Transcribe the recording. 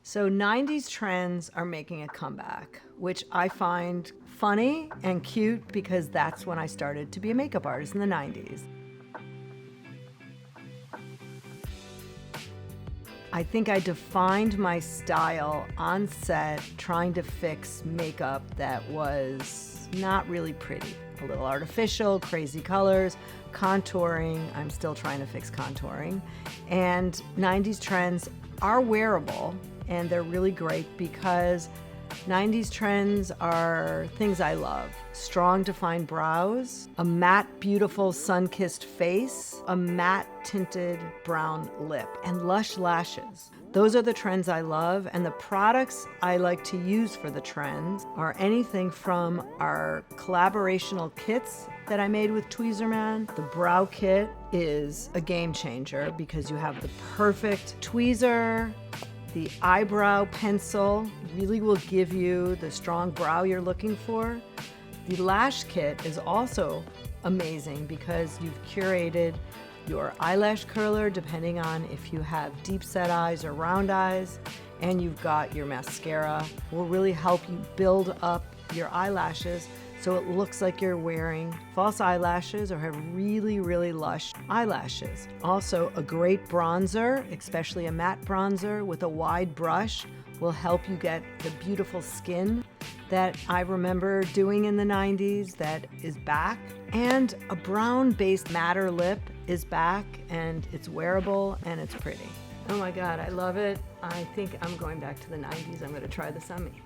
So 90s trends are making a comeback, which I find funny and cute because that's when I started to be a makeup artist in the 90s. I think I defined my style on set trying to fix makeup that was not really pretty. A little artificial, crazy colors, contouring. I'm still trying to fix contouring. And 90s trends are wearable, and they're really great because 90s trends are things I love. Strong defined brows, a matte beautiful sun-kissed face, a matte tinted brown lip, and lush lashes. Those are the trends I love, and the products I like to use for the trends are anything from our collaborational kits that I made with Tweezerman. The brow kit is a game changer because you have the perfect tweezer. The eyebrow pencil really will give you the strong brow you're looking for. The Lash Kit is also amazing because you've curated your eyelash curler depending on if you have deep set eyes or round eyes, and you've got your mascara. Will really help you build up your eyelashes so it looks like you're wearing false eyelashes or have really, really lush eyelashes. Also, a great bronzer, especially a matte bronzer with a wide brush, will help you get the beautiful skin that I remember doing in the 90s that is back. And a brown-based matter lip is back, and it's wearable and it's pretty. Oh my God, I love it. I think I'm going back to the 90s. I'm gonna try this on me.